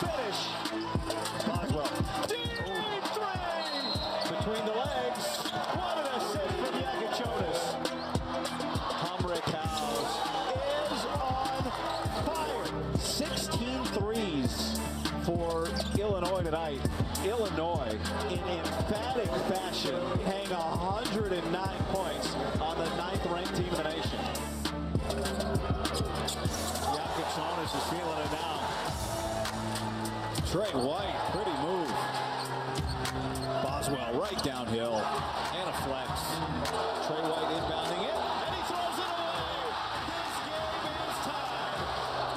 finish. Boswell. Deep three! Between the legs. What an assist from Jakucionis. Hamrick House is on fire. 16 threes for Illinois tonight. Illinois, in emphatic fashion, hang 109 points on the 9th-ranked team in the nation. Jakucionis is feeling it now. Trey White, pretty move. Boswell right downhill, and a flex. Trey White inbounding it, and he throws it away. This game is tied.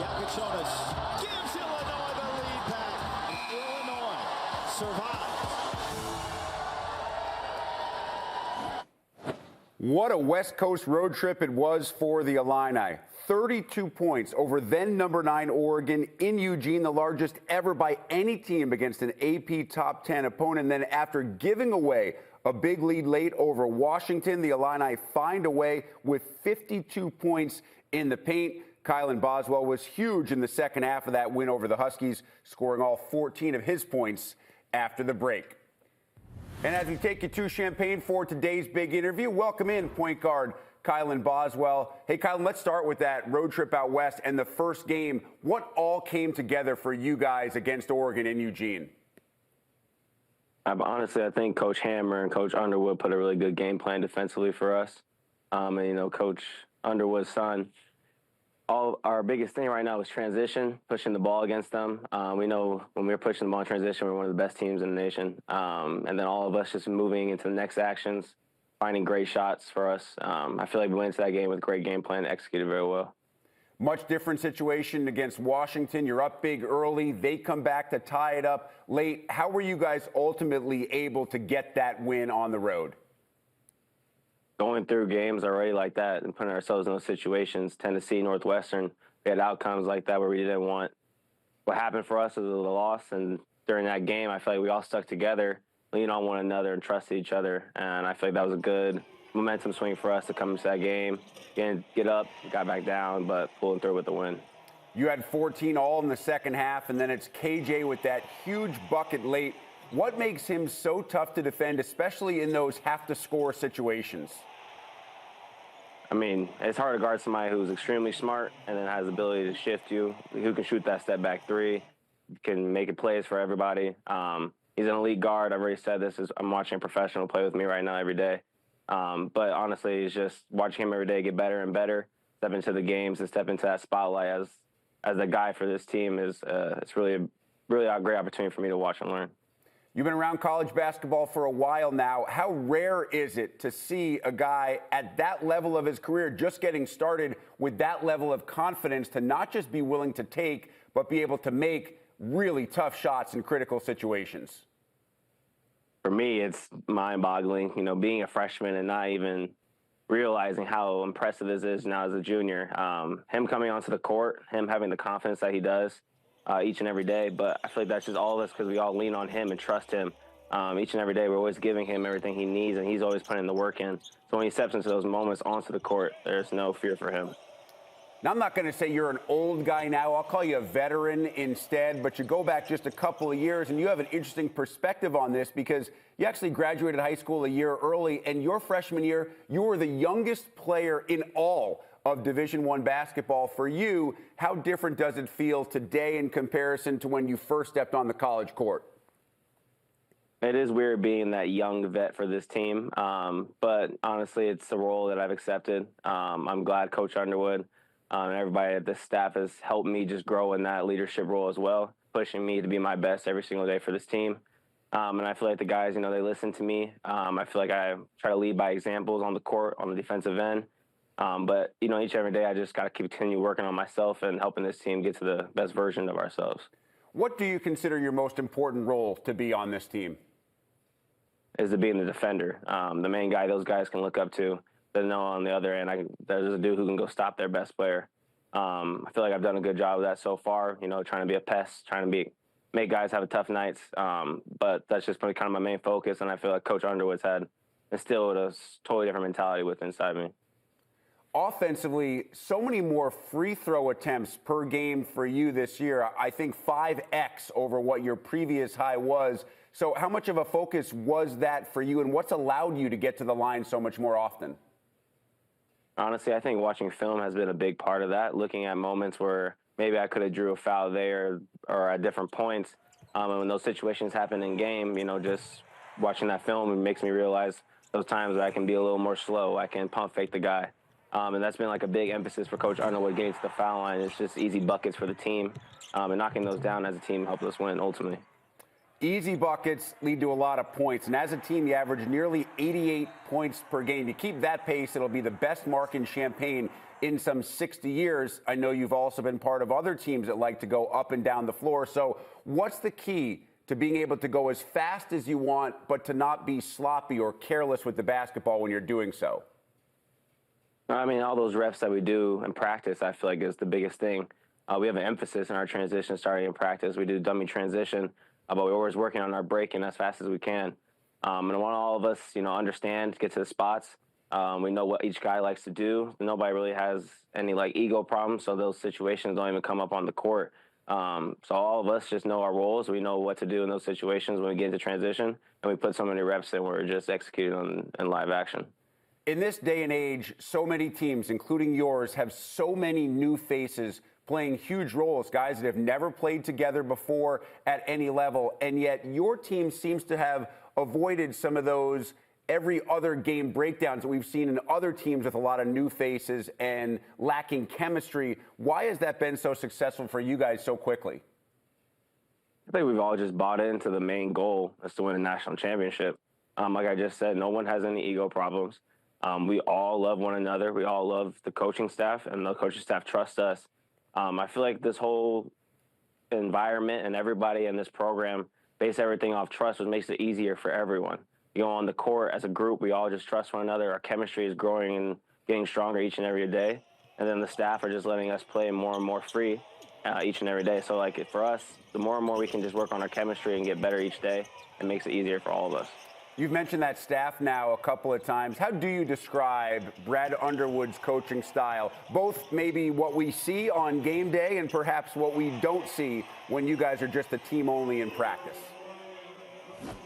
Jakucionis gives Illinois the lead back. Illinois survives. What a West Coast road trip it was for the Illini. 32 points over then number 9 Oregon in Eugene, the largest ever by any team against an AP top 10 opponent. And then after giving away a big lead late over Washington, the Illini find a way with 52 points in the paint. Kylan Boswell was huge in the second half of that win over the Huskies, scoring all 14 of his points after the break. And as we take you to Champaign for today's big interview, welcome in point guard Kylan Boswell. Hey, Kylan, let's start with that road trip out west and the first game. What all came together for you guys against Oregon in Eugene? Honestly, I think Coach Hammer and Coach Underwood put a really good game plan defensively for us. And, Coach Underwood's son, our biggest thing right now is transition, pushing the ball against them. We know when we're pushing the ball in transition, we're one of the best teams in the nation. And then all of us just moving into the next actions, finding great shots for us. I feel like we went into that game with a great game plan, executed very well. Much different situation against Washington. You're up big early. They come back to tie it up late. How were you guys ultimately able to get that win on the road? Going through games already like that and putting ourselves in those situations, Tennessee, Northwestern, we had outcomes like that where we didn't want. What happened for us was a loss, and during that game, I feel like we all stuck together, leaned on one another, and trusted each other. And I feel like that was a good momentum swing for us to come into that game, get up, got back down, but pulling through with the win. You had 14 all in the second half, and then it's KJ with that huge bucket late. What makes him so tough to defend, especially in those have-to-score situations? I mean, it's hard to guard somebody who's extremely smart and then has the ability to shift you, who can shoot that step-back three, can make it plays for everybody. He's an elite guard. I've already said this. I'm watching a professional play with me right now every day. But honestly, it's just watching him every day get better and better, step into the games and step into that spotlight as the guy for this team is it's really a great opportunity for me to watch and learn. You've been around college basketball for a while now. How rare is it to see a guy at that level of his career just getting started with that level of confidence to not just be willing to take, but be able to make really tough shots in critical situations? For me, it's mind-boggling, being a freshman and not even realizing how impressive this is now as a junior. Him coming onto the court, him having the confidence that he does each and every day. But I feel like that's just all of us because we all lean on him and trust him. Each and every day, we're always giving him everything he needs, and he's always putting the work in. So when he steps into those moments onto the court, there's no fear for him. Now, I'm not going to say you're an old guy now. I'll call you a veteran instead. But you go back just a couple of years, and you have an interesting perspective on this because you actually graduated high school a year early. And your freshman year, you were the youngest player in all of Division I basketball. For you, how different does it feel today in comparison to when you first stepped on the college court? It is weird being that young vet for this team. But honestly, it's the role that I've accepted. I'm glad Coach Underwood and everybody at this staff has helped me just grow in that leadership role as well, pushing me to be my best every single day for this team. And I feel like the guys, they listen to me. I feel like I try to lead by examples on the court, on the defensive end. But, each and every day I just got to continue working on myself and helping this team get to the best version of ourselves. What do you consider your most important role to be on this team? Is to being the defender, the main guy those guys can look up to. They know on the other end, there's a dude who can go stop their best player. I feel like I've done a good job of that so far, trying to be a pest, trying to make guys have tough nights. But that's just probably kind of my main focus, and I feel like Coach Underwood's had instilled a totally different mentality inside me. Offensively, so many more free throw attempts per game for you this year. I think 5x over what your previous high was. So how much of a focus was that for you, and what's allowed you to get to the line so much more often? Honestly, I think watching film has been a big part of that, looking at moments where maybe I could have drew a foul there or at different points. And when those situations happen in game, just watching that film, it makes me realize those times where I can be a little more slow. I can pump fake the guy. And that's been like a big emphasis for Coach Underwood getting to the foul line. It's just easy buckets for the team. And knocking those down as a team helped us win ultimately. Easy buckets lead to a lot of points. And as a team, you average nearly 88 points per game. You keep that pace, it'll be the best mark in Champaign in some 60 years. I know you've also been part of other teams that like to go up and down the floor. So what's the key to being able to go as fast as you want, but to not be sloppy or careless with the basketball when you're doing so? I mean, all those reps that we do in practice, I feel like is the biggest thing. We have an emphasis in our transition starting in practice. We do dummy transition, but we're always working on our breaking as fast as we can. And I want all of us, understand, get to the spots. We know what each guy likes to do. Nobody really has any ego problems, so those situations don't even come up on the court. So all of us just know our roles. We know what to do in those situations when we get into transition, and we put so many reps in where we're just executing in live action. In this day and age, so many teams, including yours, have so many new faces playing huge roles, guys that have never played together before at any level, and yet your team seems to have avoided some of those every other game breakdowns that we've seen in other teams with a lot of new faces and lacking chemistry. Why has that been so successful for you guys so quickly? I think we've all just bought into the main goal is to win a national championship. Like I just said, no one has any ego problems. We all love one another. We all love the coaching staff, and the coaching staff trust us. I feel like this whole environment and everybody in this program base everything off trust, which makes it easier for everyone. On the court as a group, we all just trust one another. Our chemistry is growing and getting stronger each and every day. And then the staff are just letting us play more and more free each and every day. So for us, the more and more we can just work on our chemistry and get better each day, it makes it easier for all of us. You've mentioned that staff now a couple of times. How do you describe Brad Underwood's coaching style, both maybe what we see on game day and perhaps what we don't see when you guys are just a team only in practice?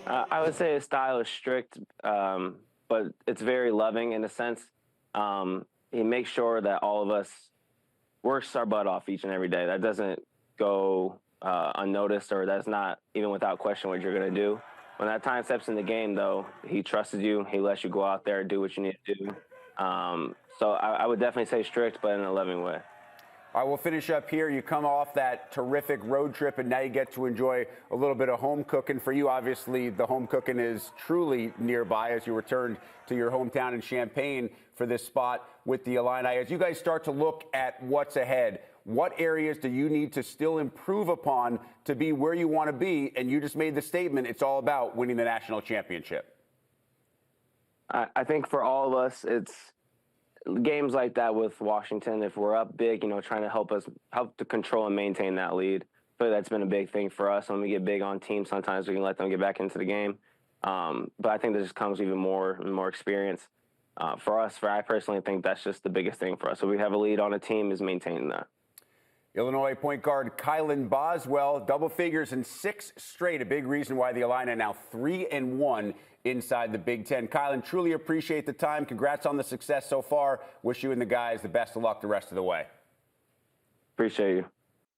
I would say his style is strict, but it's very loving in a sense. He makes sure that all of us works our butt off each and every day. That doesn't go unnoticed, or that's not even without question what you're going to do. When that time steps in the game, though, he trusts you. He lets you go out there and do what you need to do. So I would definitely say strict, but in a loving way. All right, we'll finish up here. You come off that terrific road trip, and now you get to enjoy a little bit of home cooking. For you, obviously, the home cooking is truly nearby as you returned to your hometown in Champaign for this spot with the Illini. As you guys start to look at what's ahead, what areas do you need to still improve upon to be where you want to be? And you just made the statement, it's all about winning the national championship. I think for all of us, it's games like that with Washington. If we're up big, trying to help to control and maintain that lead. But that's been a big thing for us. When we get big on teams, sometimes we can let them get back into the game. But I think this just comes even more and more experience. I personally think that's just the biggest thing for us. So we have a lead on a team is maintaining that. Illinois point guard Kylan Boswell, double figures in 6 straight. A big reason why the Illini now 3-1 inside the Big Ten. Kylan, truly appreciate the time. Congrats on the success so far. Wish you and the guys the best of luck the rest of the way. Appreciate you.